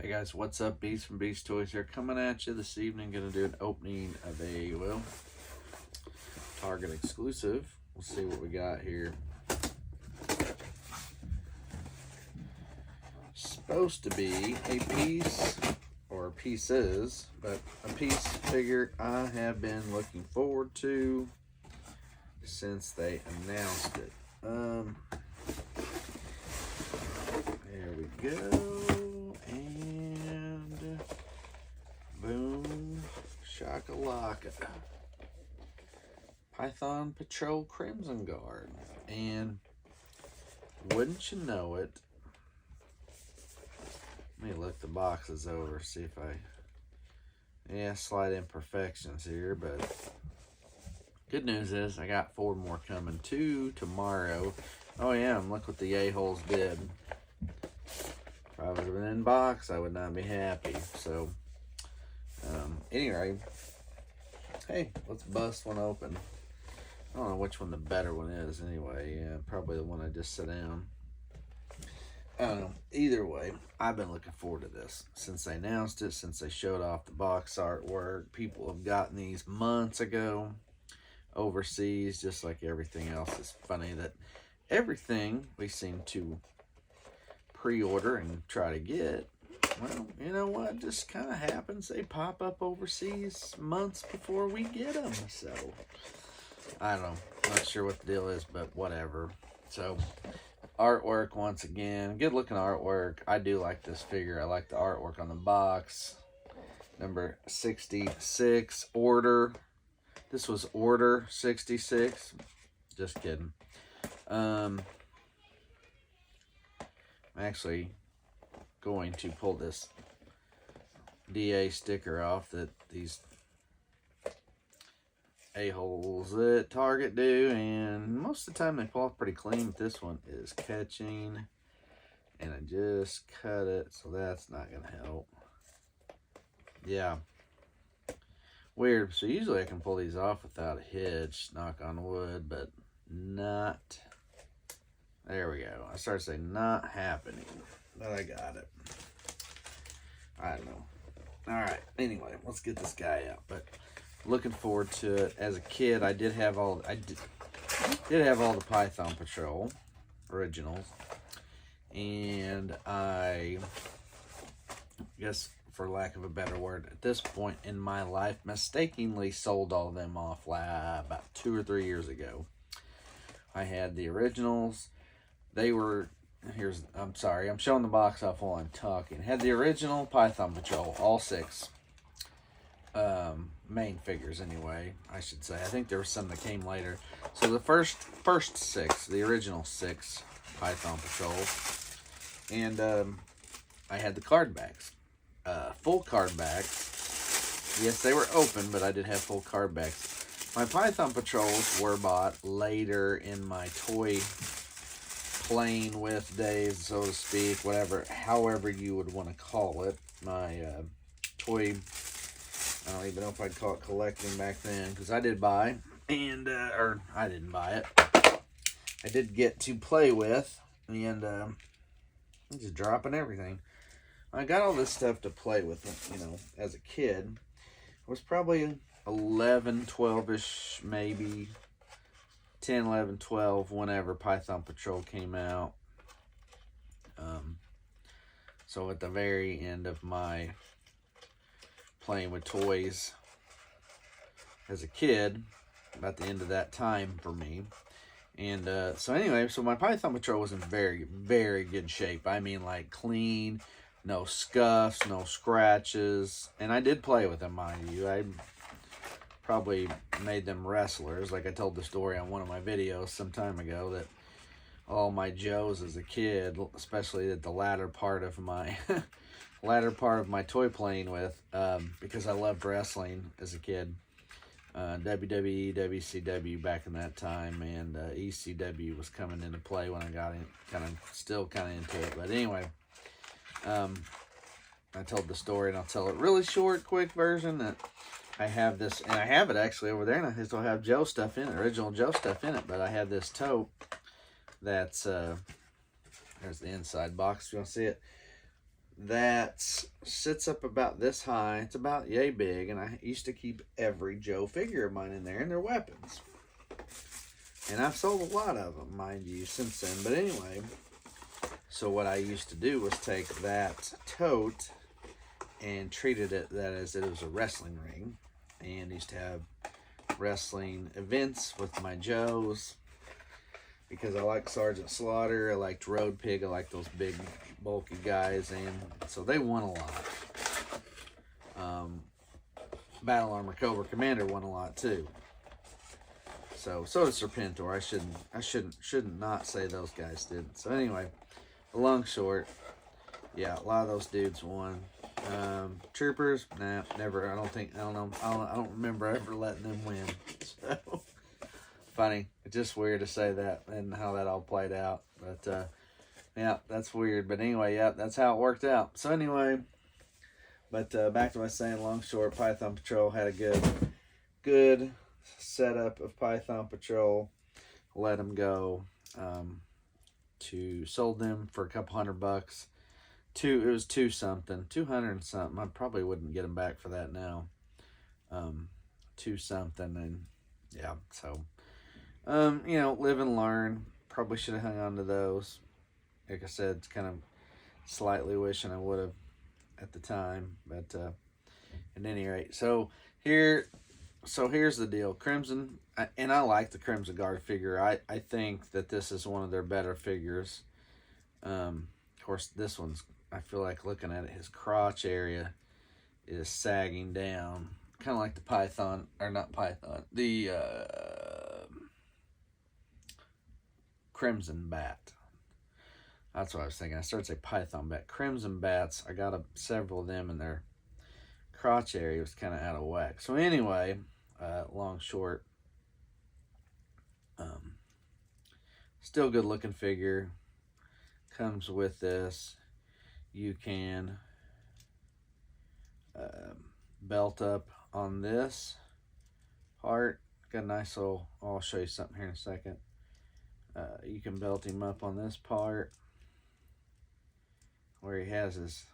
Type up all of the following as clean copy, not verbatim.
Hey guys, what's up? Beast from Beast Toys here, coming at you this evening. Gonna do an opening of a, Target exclusive. We'll see what we got here. Supposed to be a piece, or pieces, but a piece figure I have been looking forward to since they announced it. There we go. Boom, shakalaka. Python Patrol Crimson Guard. And wouldn't you know it, let me look the boxes over, see if slight imperfections here, but good news is I got 4 more coming, 2 tomorrow. Oh yeah, and look what the a-holes did. If I would have been in box, I would not be happy. So anyway, hey, let's bust one open. I don't know which one the better one is anyway. Yeah, probably the one I just set down. I don't know. Either way, I've been looking forward to this since they announced it, since they showed off the box artwork. People have gotten these months ago overseas, just like everything else. It's funny that everything we seem to pre-order and try to get, well, you know what, just kind of happens. They pop up overseas months before we get them. So I don't know, not sure what the deal is, but whatever. So artwork once again, good looking artwork. I do like this figure. I like the artwork on the box. Number 66, order. This was order 66. Just kidding. I'm actually going to pull this DA sticker off that these a-holes at Target do, and most of the time they pull off pretty clean, but this one is catching, and I just cut it, so that's not gonna help. Yeah, weird. So usually I can pull these off without a hitch, knock on wood, but not. There we go. I started saying not happening, but I got it. I don't know. All right, anyway, let's get this guy out. But looking forward to it. As a kid, I did have all the Python Patrol originals, and I guess, for lack of a better word, at this point in my life, mistakenly sold all of them off about 2 or 3 years ago. I had the originals. They were, I'm sorry, I'm showing the box off while I'm talking. Had the original Python Patrol, all 6. Main figures anyway, I should say. I think there was some that came later. So the first 6, the original 6 Python Patrol. And I had the card backs. Full card backs. Yes, they were open, but I did have full card backs. My Python Patrols were bought later in my toy playing with days, so to speak, however you would want to call it. My toy, I don't even know if I'd call it collecting back then, because I did buy, and or I didn't buy it. I did get to play with, and I'm just dropping everything. I got all this stuff to play with, as a kid. I was probably 11, 12-ish, maybe 10, 11, 12, whenever Python Patrol came out. So at the very end of my playing with toys as a kid, about the end of that time for me. And so anyway, so my Python Patrol was in very, very good shape. I mean, like, clean, no scuffs, no scratches. And I did play with them, mind you. I probably made them wrestlers. Like I told the story on one of my videos some time ago, that all my Joes as a kid, especially at the latter part of my toy playing with, because I loved wrestling as a kid. WWE, WCW back in that time, and ECW was coming into play when I got in, still kind of into it. But anyway, I told the story, and I'll tell it really short, quick version, that I have this, and I have it actually over there, and I still have Joe stuff in it, original Joe stuff in it, but I have this tote that's, there's the inside box, if you want to see it. that sits up about this high. It's about yay big, and I used to keep every Joe figure of mine in there and their weapons. And I've sold a lot of them, mind you, since then. But anyway, so what I used to do was take that tote and treated it that as it was a wrestling ring, and used to have wrestling events with my Joes, because I like Sergeant Slaughter, I liked Road Pig, I like those big bulky guys, and so they won a lot. Battle Armor Cobra Commander won a lot too. So did Serpentor. I shouldn't not say those guys did. So anyway, the long short, yeah, a lot of those dudes won. Troopers, nah, never. I don't remember ever letting them win. So funny. It's just weird to say that and how that all played out. But yeah, that's weird. But anyway, yeah, that's how it worked out. So anyway, but back to what I was saying, long short, Python Patrol had a good setup of Python Patrol. Let them go. Sold them for a couple $100. It was 200 and something. I probably wouldn't get them back for that now. 2 something, and yeah, so live and learn. Probably should have hung on to those. Like I said, it's kind of slightly wishing I would have at the time, but at any rate, here's the deal. Crimson, and I like the Crimson Guard figure. I think that this is one of their better figures. Of course, this one's, I feel like looking at it, his crotch area is sagging down, kind of like the Python, or not Python, the Crimson Bat. That's what I was thinking. I started to say Python Bat. Crimson Bats, I got several of them, and their crotch area was kind of out of whack. So anyway, long short, still good looking figure. Comes with this. You can belt up on this part. Got a nice little, I'll show you something here in a second. You can belt him up on this part where he has his,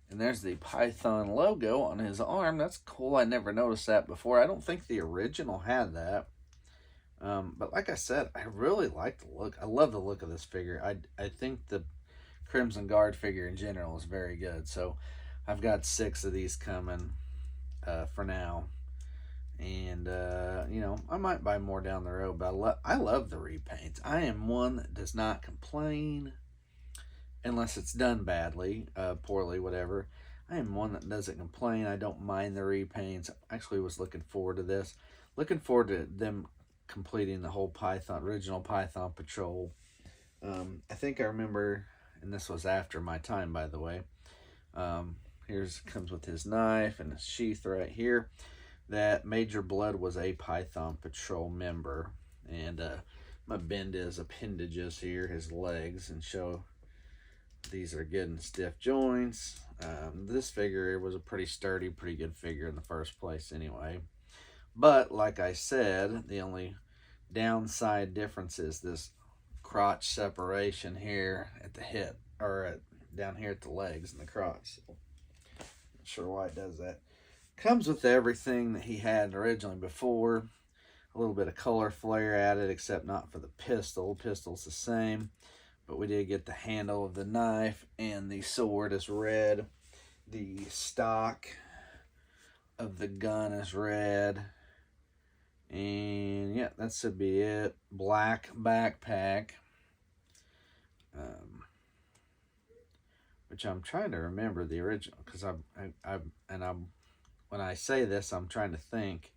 and there's the Python logo on his arm. That's cool. I never noticed that before. I don't think the original had that. But like I said, I really like the look. I love the look of this figure. I think the Crimson Guard figure in general is very good. So I've got 6 of these coming for now. And, I might buy more down the road. But I love the repaints. I am one that does not complain unless it's done badly, poorly, whatever. I am one that doesn't complain. I don't mind the repaints. I actually was looking forward to this. Looking forward to them completing the whole original Python Patrol. I think I remember, and this was after my time, by the way. Comes with his knife and his sheath right here. That Major Blood was a Python Patrol member. And my bend his appendages here, his legs, and show these are good and stiff joints. This figure was a pretty sturdy, pretty good figure in the first place anyway. But like I said, the only downside difference is this crotch separation here at the hip, or down here at the legs and the crotch. So, not sure why it does that. Comes with everything that he had originally before. A little bit of color flare added, except not for the pistol. Pistol's the same, but we did get the handle of the knife, and the sword is red. The stock of the gun is red. And yeah, that should be it. Black backpack. Which I'm trying to remember the original, because when I say this, I'm trying to think.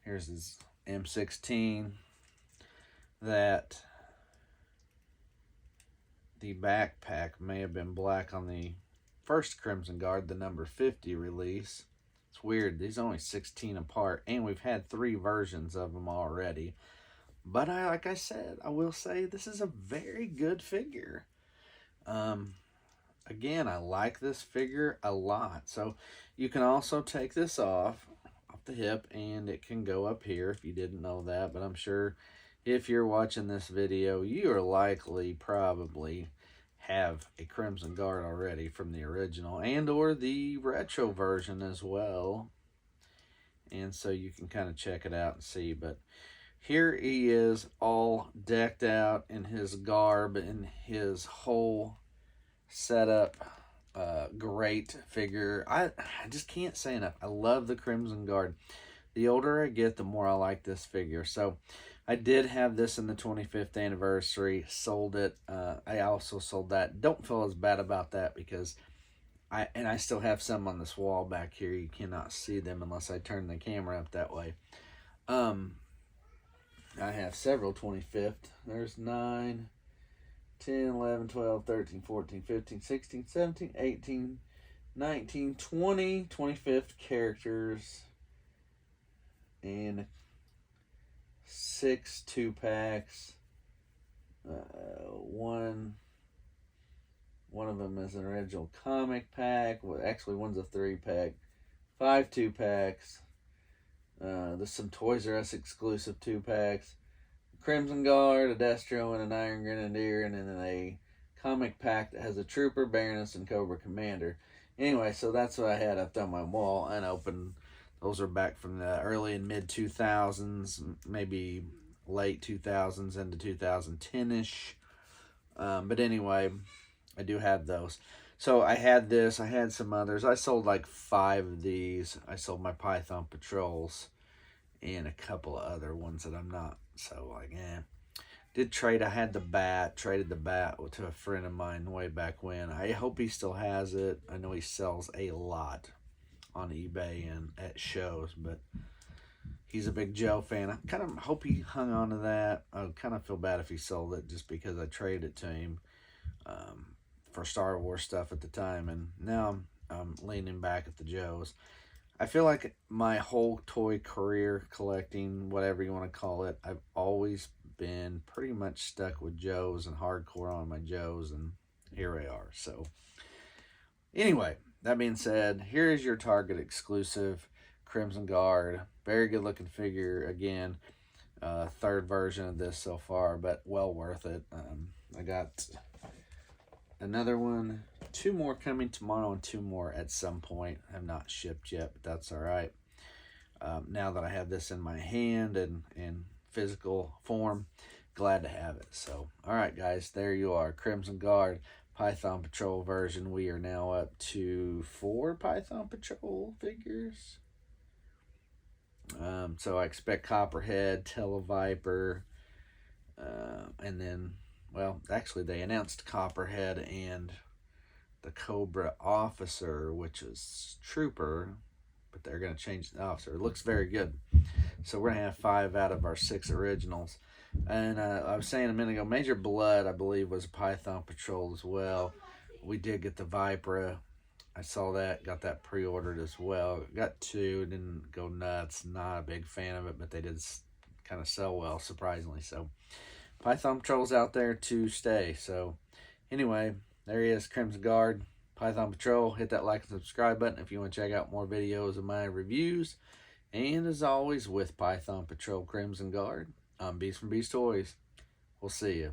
Here's his M16. That the backpack may have been black on the first Crimson Guard, the number 50 release. It's weird. These are only 16 apart, and we've had 3 versions of them already. But like I said, I will say this is a very good figure. Again, I like this figure a lot. So you can also take this off the hip, and it can go up here if you didn't know that. But I'm sure if you're watching this video, you are likely probably have a Crimson Guard already from the original and or the retro version as well. And so you can kind of check it out and see. But here he is all decked out in his garb and his whole setup. Great figure. I just can't say enough. I love the Crimson Guard. The older I get, the more I like this figure. So I did have this in the 25th anniversary. Sold it. I also sold that. Don't feel as bad about that because I still have some on this wall back here. You cannot see them unless I turn the camera up that way. I have several 25th. There's 9, 10, 11, 12, 13, 14, 15, 16, 17, 18, 19, 20 25th characters. And 6 2-packs. One of them is an original comic pack. Well, actually, one's a 3-pack. 5 2-packs. There's some Toys R Us exclusive 2-packs. Crimson Guard, a Destro, and an Iron Grenadier, and then a comic pack that has a Trooper, Baroness, and Cobra Commander. Anyway, so that's what I had up on my wall and opened. Those are back from the early and mid 2000s, maybe late 2000s into 2010-ish. But anyway, I do have those. So I had this. I had some others. I sold like 5 of these. I sold my Python Patrols and a couple of other ones that I'm not so like, Did trade. I had the bat. Traded the bat to a friend of mine way back when. I hope he still has it. I know he sells a lot on eBay and at shows, but he's a big Joe fan. I kind of hope he hung on to that. I kind of feel bad if he sold it just because I traded it to him for Star Wars stuff at the time, and now I'm leaning back at the Joes. I feel like my whole toy career, collecting, whatever you want to call it, I've always been pretty much stuck with Joes and hardcore on my Joes, and here we are. So anyway, that being said, here is your Target exclusive Crimson Guard. Very good looking figure. Again, third version of this so far, but well worth it. I got another one, 2 more coming tomorrow, and 2 more at some point. Have not shipped yet, but that's all right. Now that I have this in my hand and in physical form, glad to have it. So, all right, guys, there you are. Crimson Guard Python Patrol version. We are now up to 4 Python Patrol figures. So I expect Copperhead, Televiper, and then, well, actually they announced Copperhead and the Cobra Officer, which is Trooper, but they're going to change the officer. It looks very good. So we're going to have 5 out of our 6 originals. And I was saying a minute ago, Major Blood, I believe, was a Python Patrol as well. We did get the Vipera. I saw that, got that pre-ordered as well. Got 2, didn't go nuts. Not a big fan of it, but they did kind of sell well, surprisingly. So Python Patrol's out there to stay. So anyway, there he is, Crimson Guard, Python Patrol. Hit that like and subscribe button if you want to check out more videos of my reviews. And as always, with Python Patrol Crimson Guard, I'm Beast from Beast Toys. We'll see you.